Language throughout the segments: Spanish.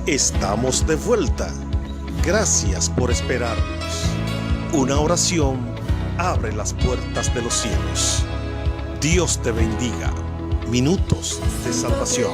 Estamos de vuelta. Gracias por esperarnos. Una oración abre las puertas de los cielos. Dios te bendiga. Minutos de salvación.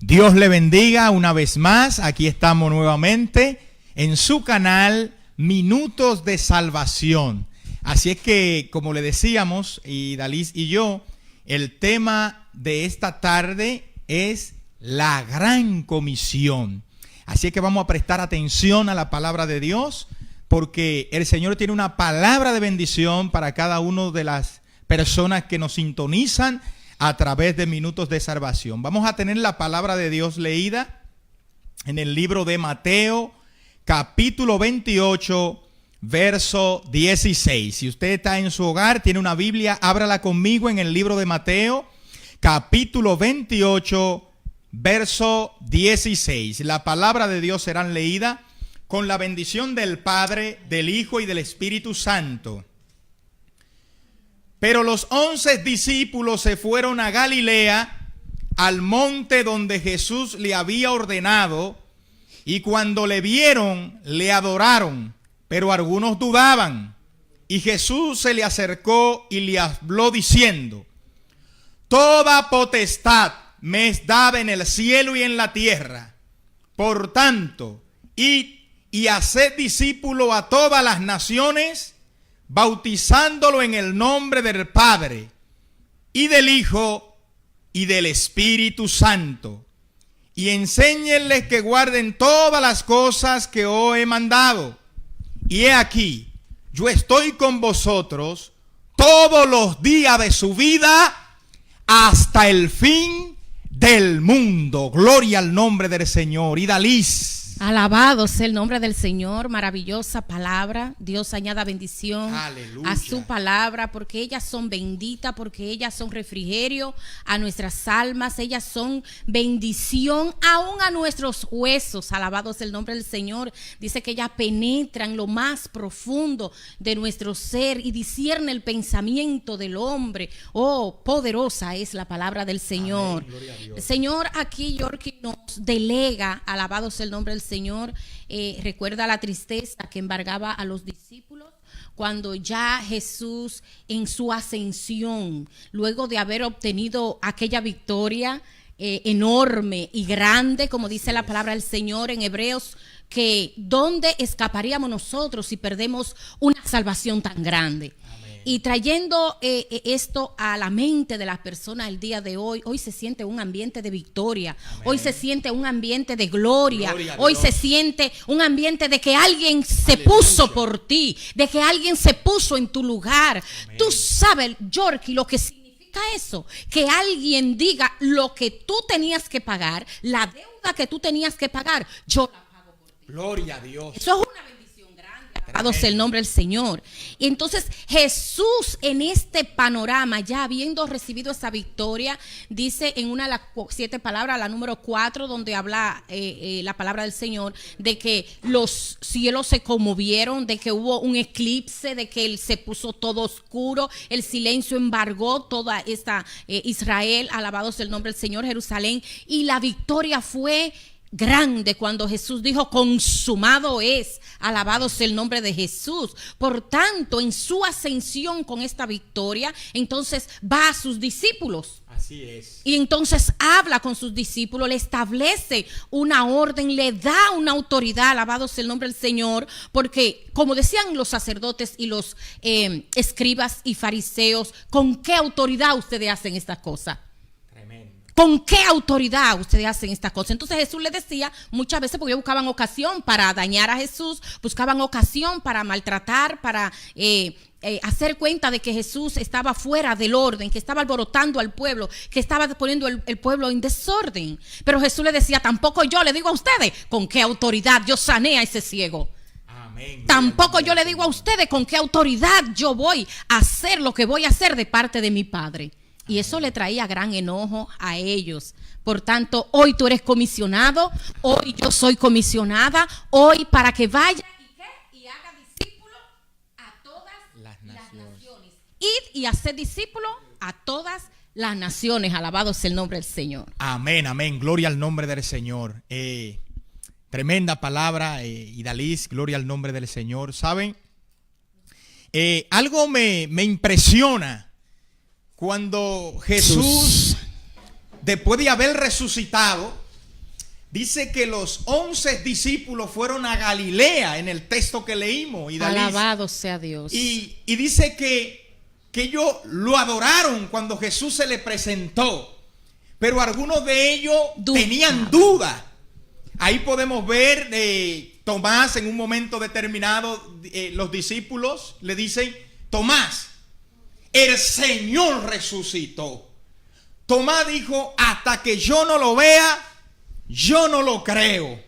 Dios le bendiga una vez más. Aquí estamos nuevamente en su canal Minutos de Salvación. Así es que, como le decíamos, y Dalis y yo, el tema de esta tarde es la gran comisión. Así es que vamos a prestar atención a la palabra de Dios, porque el Señor tiene una palabra de bendición para cada una de las personas que nos sintonizan a través de Minutos de Salvación. Vamos a tener la palabra de Dios leída en el libro de Mateo, capítulo 28, verso 16. Si usted está en su hogar, tiene una Biblia, ábrala conmigo en el libro de Mateo, capítulo 28, verso 16. La palabra de Dios será leída con la bendición del Padre, del Hijo y del Espíritu Santo. Pero los 11 discípulos se fueron a Galilea, al monte donde Jesús le había ordenado, y cuando le vieron, le adoraron, pero algunos dudaban. Y Jesús se le acercó y le habló diciendo: toda potestad me es dada en el cielo y en la tierra. Por tanto, id y haced discípulo a todas las naciones, bautizándolo en el nombre del Padre, y del Hijo, y del Espíritu Santo. Y enséñenles que guarden todas las cosas que os he mandado. Y he aquí, yo estoy con vosotros todos los días de su vida hasta el fin del mundo. Gloria al nombre del Señor. Y Dalis. Alabado sea el nombre del Señor, maravillosa palabra. Dios añada bendición a su palabra, porque ellas son benditas, porque ellas son refrigerio a nuestras almas, ellas son bendición aún a nuestros huesos. Alabado sea el nombre del Señor. Dice que ellas penetran lo más profundo de nuestro ser y disciernen el pensamiento del hombre. Oh, poderosa es la palabra del Señor. El Señor aquí, Yorkie, nos delega, alabado sea el nombre del Señor. Recuerda la tristeza que embargaba a los discípulos cuando ya Jesús en su ascensión, luego de haber obtenido aquella victoria enorme y grande, como dice la palabra del Señor en Hebreos, que ¿dónde escaparíamos nosotros si perdemos una salvación tan grande? Y trayendo esto a la mente de las personas el día de hoy, hoy se siente un ambiente de victoria. Amén. Hoy se siente un ambiente de gloria. Hoy se siente un ambiente de que alguien se puso por ti, de que alguien se puso en tu lugar. Amén. Tú sabes, Yorkie, lo que significa eso, que alguien diga lo que tú tenías que pagar, la deuda que tú tenías que pagar, yo la pago por ti. Gloria a Dios. Eso es una bendición. Alabado sea el nombre del Señor. Y entonces Jesús, en este panorama, ya habiendo recibido esa victoria, dice en una de las 7 palabras, la número 4, donde habla la palabra del Señor, de que los cielos se conmovieron, de que hubo un eclipse, de que se puso todo oscuro, el silencio embargó toda esta Israel, alabado sea el nombre del Señor, Jerusalén, y la victoria fue grande cuando Jesús dijo: consumado es. Alabado sea el nombre de Jesús. Por tanto, en su ascensión con esta victoria, entonces va a sus discípulos. Así es. Y entonces habla con sus discípulos, le establece una orden, le da una autoridad. Alabado sea el nombre del Señor, porque como decían los sacerdotes y los escribas y fariseos, ¿con qué autoridad ustedes hacen estas cosas? ¿Con qué autoridad ustedes hacen estas cosas? Entonces Jesús les decía muchas veces, porque ellos buscaban ocasión para dañar a Jesús, buscaban ocasión para maltratar, para hacer cuenta de que Jesús estaba fuera del orden, que estaba alborotando al pueblo, que estaba poniendo el pueblo en desorden. Pero Jesús les decía: tampoco yo le digo a ustedes con qué autoridad yo sané a ese ciego. Amén. Tampoco yo le digo a ustedes con qué autoridad yo voy a hacer lo que voy a hacer de parte de mi Padre. Y eso le traía gran enojo a ellos. Por tanto, hoy tú eres comisionado, hoy yo soy comisionada, hoy para que vaya y haga discípulos a todas las naciones. Id y haced discípulos a todas las naciones. Alabado sea el nombre del Señor. Amén, amén. Gloria al nombre del Señor. Tremenda palabra, Idalis. Gloria al nombre del Señor. ¿Saben? Algo me impresiona cuando Jesús, después de haber resucitado, dice que los 11 discípulos fueron a Galilea en el texto que leímos. Alabado sea Dios. Y dice que ellos lo adoraron cuando Jesús se les presentó, pero algunos de ellos tenían dudas. Ahí podemos ver Tomás en un momento determinado, los discípulos le dicen: Tomás, el Señor resucitó. Tomás dijo: hasta que yo no lo vea, yo no lo creo.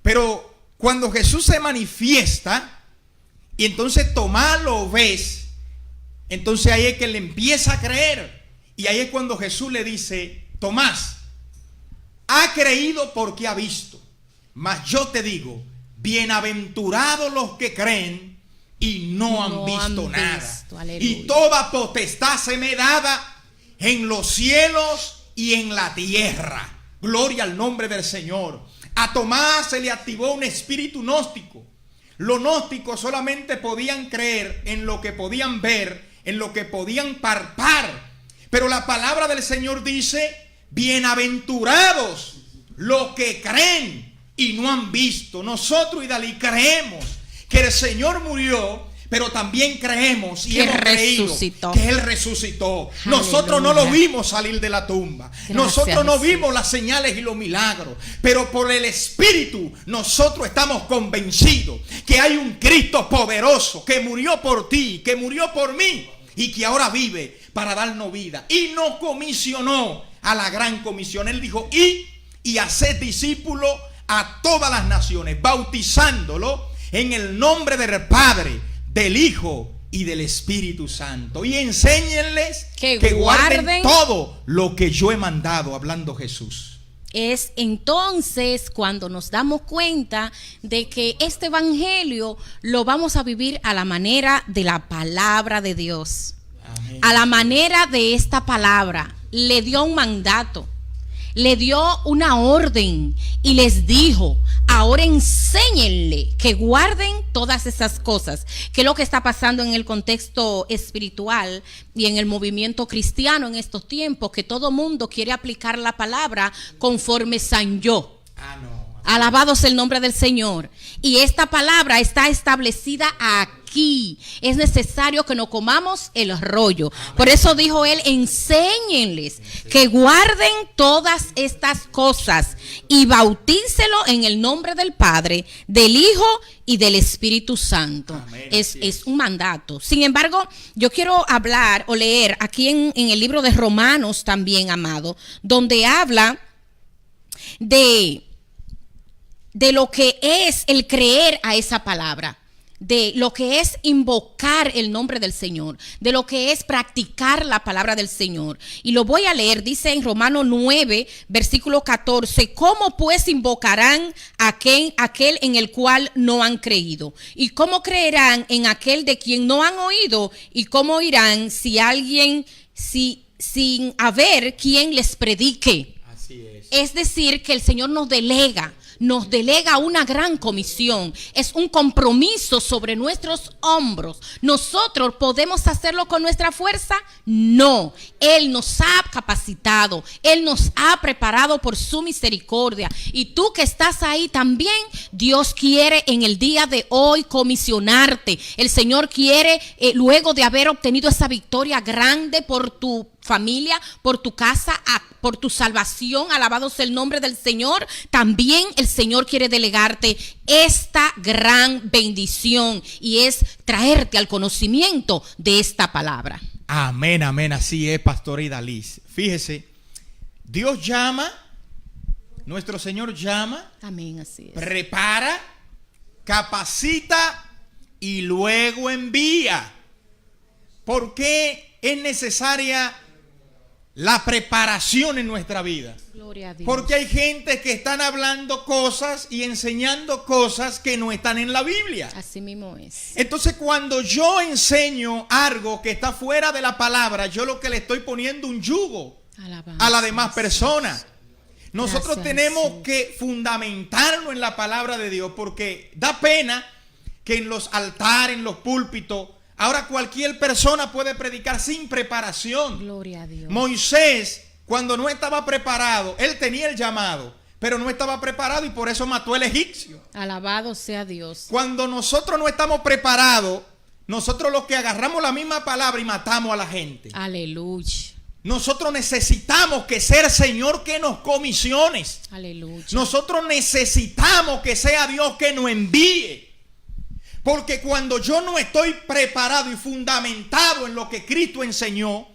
Pero cuando Jesús se manifiesta y entonces Tomás lo ves, entonces ahí es que le empieza a creer. Y ahí es cuando Jesús le dice: Tomás, ha creído porque ha visto. Mas yo te digo, bienaventurados los que creen y no han visto nada. Y toda potestad se me dada en los cielos y en la tierra. Gloria al nombre del Señor. A Tomás se le activó un espíritu gnóstico. Los gnósticos solamente podían creer en lo que podían ver, en lo que podían palpar. Pero la palabra del Señor dice: bienaventurados los que creen y no han visto. Nosotros, y Dalí, creemos que el Señor murió, pero también creemos y hemos creído que Él resucitó. Aleluya. Nosotros no lo vimos salir de la tumba. Gracias, nosotros no vimos las señales y los milagros, pero por el Espíritu nosotros estamos convencidos que hay un Cristo poderoso que murió por ti, que murió por mí y que ahora vive para darnos vida. Y nos comisionó a la gran comisión. Él dijo: y haced discípulos a todas las naciones, bautizándolo en el nombre del Padre, del Hijo y del Espíritu Santo, y enséñenles que guarden todo lo que yo he mandado. Hablando Jesús. Es entonces cuando nos damos cuenta de que este evangelio lo vamos a vivir a la manera de la palabra de Dios. Amén. A la manera de esta palabra. Le dio un mandato, le dio una orden y les dijo: ahora enséñenle que guarden todas esas cosas. Que es lo que está pasando en el contexto espiritual y en el movimiento cristiano en estos tiempos, que todo mundo quiere aplicar la palabra conforme San yo. Alabado sea el nombre del Señor. Y esta palabra está establecida aquí. Es necesario que no comamos el rollo. Por eso dijo Él: enséñenles que guarden todas estas cosas y bautícelo en el nombre del Padre, del Hijo y del Espíritu Santo. Es un mandato. Sin embargo, yo quiero hablar o leer aquí en el libro de Romanos también, amado, donde habla de lo que es el creer a esa palabra, de lo que es invocar el nombre del Señor, de lo que es practicar la palabra del Señor. Y lo voy a leer, dice en Romanos 9, versículo 14: ¿cómo pues invocarán a aquel en el cual no han creído? ¿Y cómo creerán en aquel de quien no han oído? ¿Y cómo irán sin haber quien les predique? Así es. Es decir, que el Señor nos delega una gran comisión. Es un compromiso sobre nuestros hombros. ¿Nosotros podemos hacerlo con nuestra fuerza? No. Él nos ha capacitado, Él nos ha preparado por su misericordia. Y tú que estás ahí también, Dios quiere en el día de hoy comisionarte. El Señor quiere, luego de haber obtenido esa victoria grande por tu familia, por tu casa, por tu salvación, alabado sea el nombre del Señor, también el Señor quiere delegarte esta gran bendición, y es traerte al conocimiento de esta palabra. Amén, amén, así es, Pastor Idalis. Fíjese, Dios llama, nuestro Señor llama, amén, así es, prepara, capacita y luego envía. ¿Por qué es necesaria la preparación en nuestra vida. Gloria a Dios. Porque hay gente que están hablando cosas y enseñando cosas que no están en la Biblia. Así mismo es. Entonces, cuando yo enseño algo que está fuera de la palabra, yo lo que le estoy poniendo un yugo a la demás persona. Nosotros tenemos que fundamentarlo en la palabra de Dios, porque da pena que en los altares, en los púlpitos, ahora cualquier persona puede predicar sin preparación. Gloria a Dios. Moisés, cuando no estaba preparado, él tenía el llamado, pero no estaba preparado y por eso mató al egipcio. Alabado sea Dios. Cuando nosotros no estamos preparados, nosotros los que agarramos la misma palabra y matamos a la gente. Aleluya. Nosotros necesitamos que sea el Señor que nos comisiones. Aleluya. Nosotros necesitamos que sea Dios que nos envíe. Porque cuando yo no estoy preparado y fundamentado en lo que Cristo enseñó,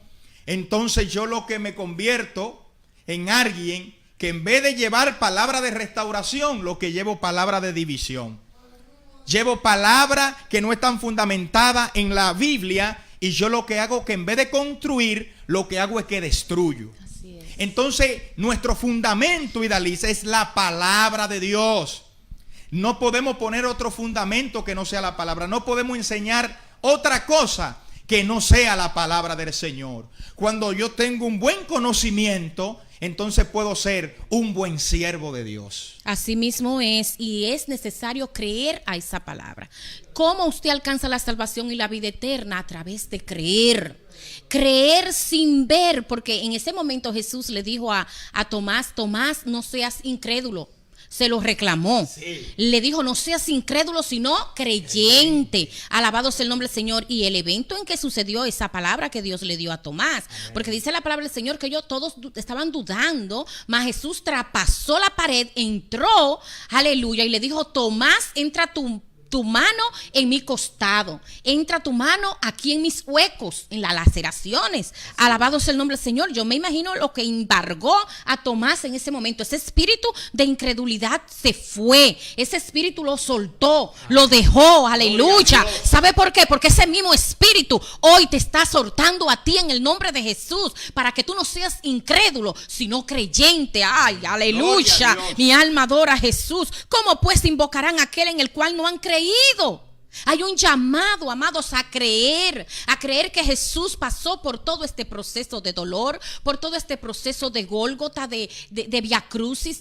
entonces yo lo que me convierto en alguien que en vez de llevar palabra de restauración, lo que llevo palabra de división. Llevo palabra que no están fundamentadas en la Biblia y yo lo que hago que en vez de construir, lo que hago es que destruyo. Así es. Entonces nuestro fundamento, Idaliz, es la palabra de Dios. No podemos poner otro fundamento que no sea la palabra. No podemos enseñar otra cosa que no sea la palabra del Señor. Cuando yo tengo un buen conocimiento, entonces puedo ser un buen siervo de Dios. Así mismo es, y es necesario creer a esa palabra. ¿Cómo usted alcanza la salvación y la vida eterna? A través de creer. Creer sin ver, porque en ese momento Jesús le dijo a Tomás, Tomás, no seas incrédulo. Se lo reclamó. Sí. Le dijo, no seas incrédulo, sino creyente. Alabado sea el nombre del Señor. Y el evento en que sucedió esa palabra que Dios le dio a Tomás. Amén. Porque dice la palabra del Señor que ellos todos estaban dudando, mas Jesús traspasó la pared, entró, aleluya, y le dijo, Tomás, entra tu mano en mi costado, entra tu mano aquí en mis huecos, en las laceraciones. Alabado sea el nombre del Señor. Yo me imagino lo que embargó a Tomás en ese momento. Ese espíritu de incredulidad se fue, ese espíritu lo soltó, lo dejó, aleluya. ¿Sabe por qué? Porque ese mismo espíritu hoy te está soltando a ti en el nombre de Jesús, para que tú no seas incrédulo, sino creyente. Ay, aleluya, mi alma adora a Jesús. ¿Cómo pues invocarán a aquel en el cual no han creído? Hay un llamado, amados, a creer que Jesús pasó por todo este proceso de dolor, por todo este proceso de Gólgota, de viacrucis,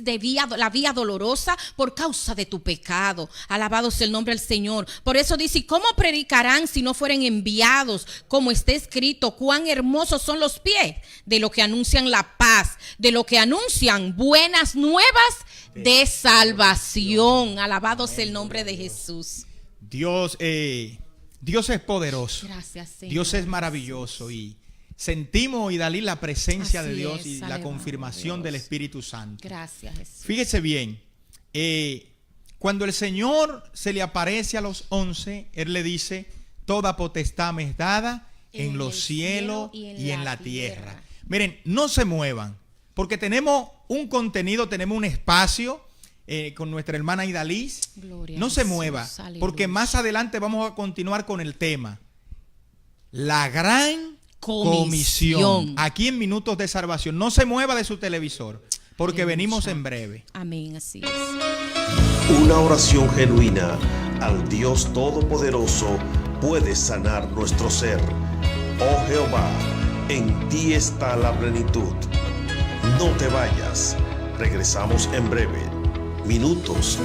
la vía dolorosa, por causa de tu pecado. Alabado sea el nombre del Señor. Por eso dice, ¿y cómo predicarán si no fueren enviados? Como está escrito, cuán hermosos son los pies de los que anuncian la paz, de los que anuncian buenas nuevas de salvación. Alabado sea el nombre de Jesús. Dios es poderoso. Gracias, Señor. Dios es maravilloso y sentimos, Idalí, la presencia de Dios y la confirmación del Espíritu Santo. Gracias, Jesús. Fíjese bien, cuando el Señor se le aparece a los 11, Él le dice, toda potestad me es dada en los cielos y en la tierra. Miren, no se muevan, porque tenemos un contenido, tenemos un espacio con nuestra hermana Idaliz. No se mueva, porque más adelante vamos a continuar con el tema. La gran comisión. Aquí en Minutos de Salvación. No se mueva de su televisor, porque venimos en breve. Amén, así es. Una oración genuina al Dios Todopoderoso puede sanar nuestro ser. Oh Jehová, en ti está la plenitud. No te vayas, regresamos en breve. Minutos